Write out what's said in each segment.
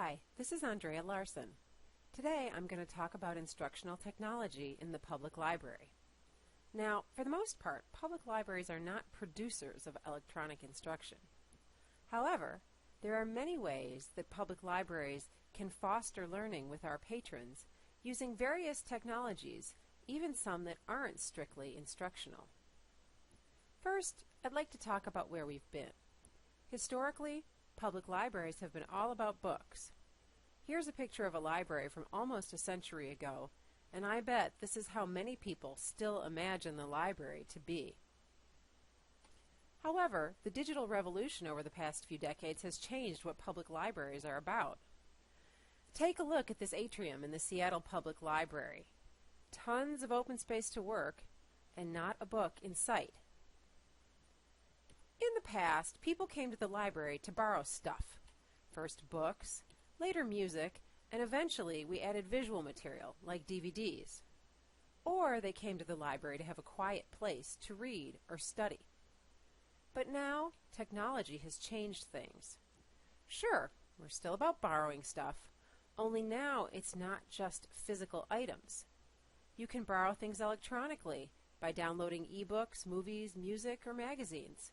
Hi, this is Andrea Larson. Today I'm going to talk about instructional technology in the public library. Now, for the most part, public libraries are not producers of electronic instruction. However, there are many ways that public libraries can foster learning with our patrons using various technologies, even some that aren't strictly instructional. First, I'd like to talk about where we've been. Historically, public libraries have been all about books. Here's a picture of a library from almost a century ago, and I bet this is how many people still imagine the library to be. However, the digital revolution over the past few decades has changed what public libraries are about. Take a look at this atrium in the Seattle Public Library. Tons of open space to work, and not a book in sight. In the past, people came to the library to borrow stuff. First books, later music, and eventually we added visual material, like DVDs. Or they came to the library to have a quiet place to read or study. But now, technology has changed things. Sure, we're still about borrowing stuff, only now it's not just physical items. You can borrow things electronically by downloading ebooks, movies, music, or magazines.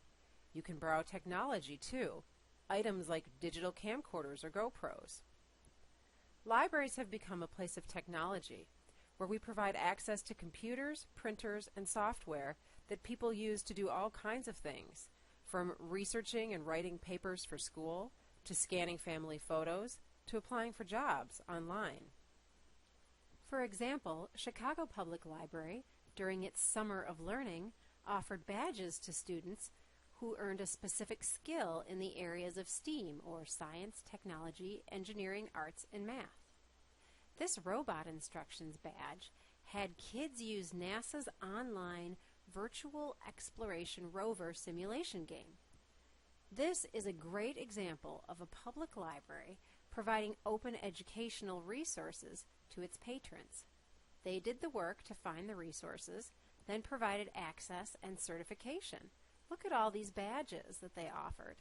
You can borrow technology, too, items like digital camcorders or GoPros. Libraries have become a place of technology, where we provide access to computers, printers, and software that people use to do all kinds of things, from researching and writing papers for school, to scanning family photos, to applying for jobs online. For example, Chicago Public Library, during its Summer of Learning, offered badges to students who earned a specific skill in the areas of STEAM, or science, technology, engineering, arts, and math. This robot instructions badge had kids use NASA's online Virtual Exploration Rover simulation game. This is a great example of a public library providing open educational resources to its patrons. They did the work to find the resources, then provided access and certification. Look at all these badges that they offered,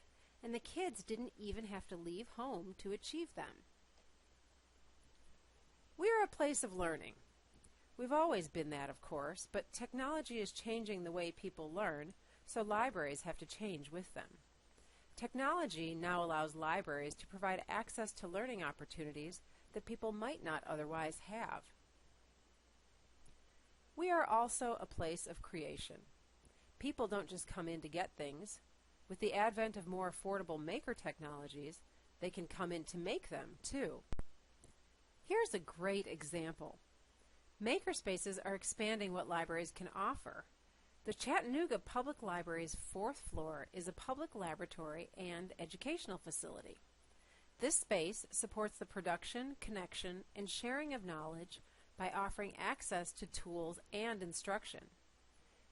and the kids didn't even have to leave home to achieve them. We are a place of learning. We've always been that, of course, but technology is changing the way people learn, so libraries have to change with them. Technology now allows libraries to provide access to learning opportunities that people might not otherwise have. We are also a place of creation. People don't just come in to get things. With the advent of more affordable maker technologies, they can come in to make them, too. Here's a great example. Makerspaces are expanding what libraries can offer. The Chattanooga Public Library's 4th floor is a public laboratory and educational facility. This space supports the production, connection, and sharing of knowledge by offering access to tools and instruction.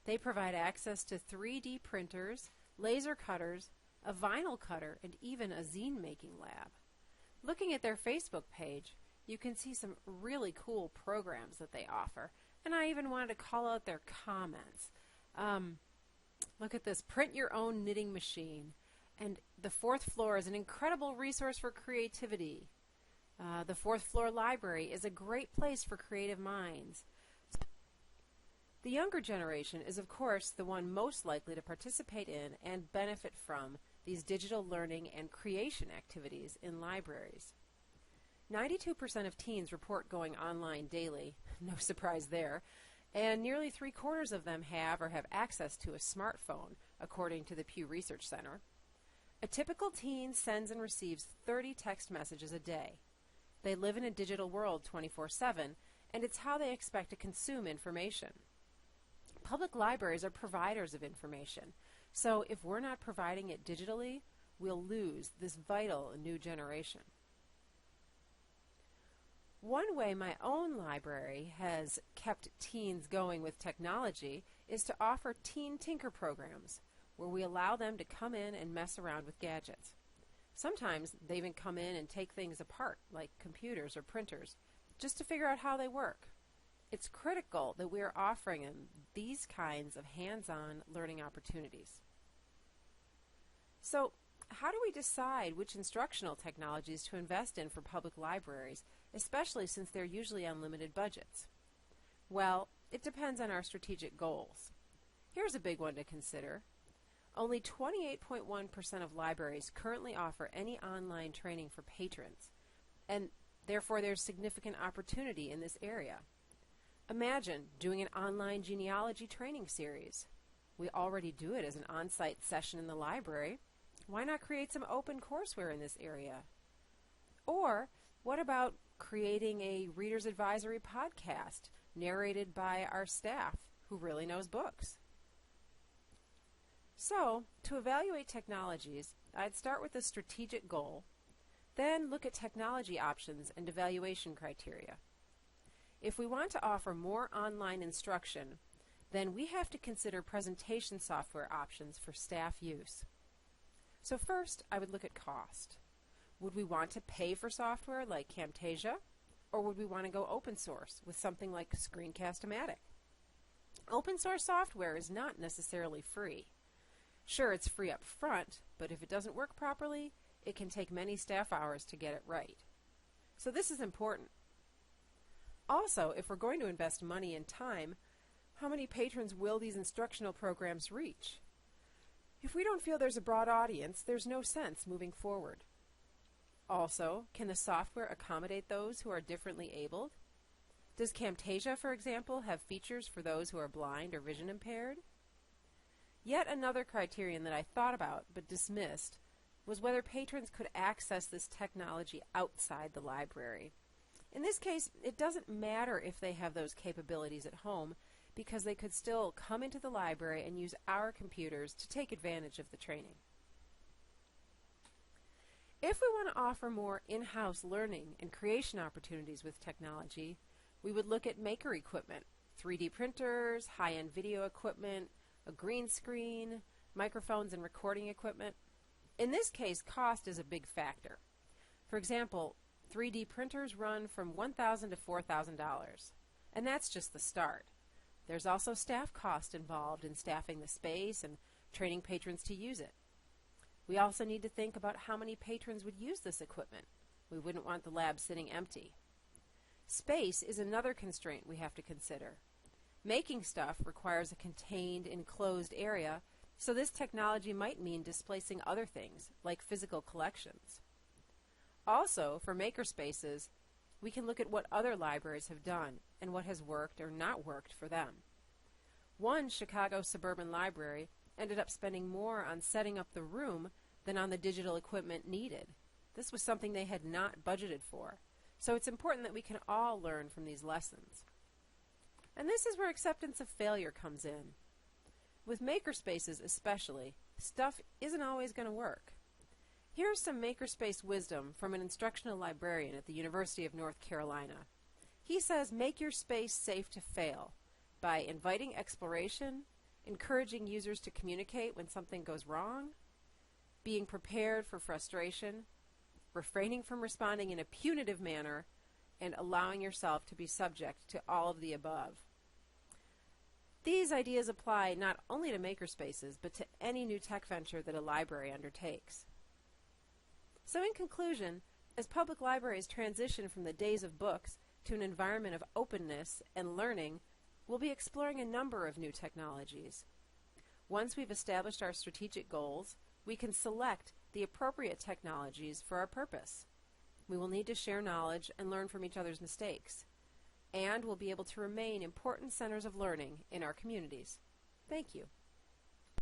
They provide access to 3D printers, laser cutters, a vinyl cutter, and even a zine-making lab. Looking at their Facebook page, you can see some really cool programs that they offer, and I even wanted to call out their comments. Look at this, print your own knitting machine. And the 4th floor is an incredible resource for creativity. The 4th floor library is a great place for creative minds. The younger generation is, of course, the one most likely to participate in and benefit from these digital learning and creation activities in libraries. 92% of teens report going online daily, no surprise there, and nearly 3/4 of them have or have access to a smartphone, according to the Pew Research Center. A typical teen sends and receives 30 text messages a day. They live in a digital world 24/7, and it's how they expect to consume information. Public libraries are providers of information, so if we're not providing it digitally, we'll lose this vital new generation. One way my own library has kept teens going with technology is to offer teen tinker programs, where we allow them to come in and mess around with gadgets. Sometimes they even come in and take things apart, like computers or printers, just to figure out how they work. It's critical that we are offering them these kinds of hands-on learning opportunities. So, how do we decide which instructional technologies to invest in for public libraries, especially since they're usually on limited budgets? Well, it depends on our strategic goals. Here's a big one to consider. Only 28.1% of libraries currently offer any online training for patrons, and therefore there's significant opportunity in this area. Imagine doing an online genealogy training series. We already do it as an on-site session in the library. Why not create some open courseware in this area? Or what about creating a reader's advisory podcast narrated by our staff who really knows books? So, to evaluate technologies, I'd start with a strategic goal, then look at technology options and evaluation criteria. If we want to offer more online instruction, then we have to consider presentation software options for staff use. So first, I would look at cost. Would we want to pay for software like Camtasia, or would we want to go open source with something like Screencast-O-Matic? Open source software is not necessarily free. Sure, it's free up front, but if it doesn't work properly, it can take many staff hours to get it right. So this is important. Also, if we're going to invest money and time, how many patrons will these instructional programs reach? If we don't feel there's a broad audience, there's no sense moving forward. Also, can the software accommodate those who are differently abled? Does Camtasia, for example, have features for those who are blind or vision impaired? Yet another criterion that I thought about but dismissed was whether patrons could access this technology outside the library. In this case, it doesn't matter if they have those capabilities at home, because they could still come into the library and use our computers to take advantage of the training. If we want to offer more in-house learning and creation opportunities with technology, we would look at maker equipment, 3D printers, high-end video equipment, a green screen, microphones and recording equipment. In this case, cost is a big factor. For example, 3D printers run from $1,000 to $4,000, and that's just the start. There's also staff cost involved in staffing the space and training patrons to use it. We also need to think about how many patrons would use this equipment. We wouldn't want the lab sitting empty. Space is another constraint we have to consider. Making stuff requires a contained, enclosed area, so this technology might mean displacing other things, like physical collections. Also, for makerspaces, we can look at what other libraries have done and what has worked or not worked for them. One Chicago suburban library ended up spending more on setting up the room than on the digital equipment needed. This was something they had not budgeted for. So it's important that we can all learn from these lessons. And this is where acceptance of failure comes in. With makerspaces especially, stuff isn't always going to work. Here's some makerspace wisdom from an instructional librarian at the University of North Carolina. He says, make your space safe to fail by inviting exploration, encouraging users to communicate when something goes wrong, being prepared for frustration, refraining from responding in a punitive manner, and allowing yourself to be subject to all of the above. These ideas apply not only to makerspaces, but to any new tech venture that a library undertakes. So in conclusion, as public libraries transition from the days of books to an environment of openness and learning, we'll be exploring a number of new technologies. Once we've established our strategic goals, we can select the appropriate technologies for our purpose. We will need to share knowledge and learn from each other's mistakes, and we'll be able to remain important centers of learning in our communities. Thank you.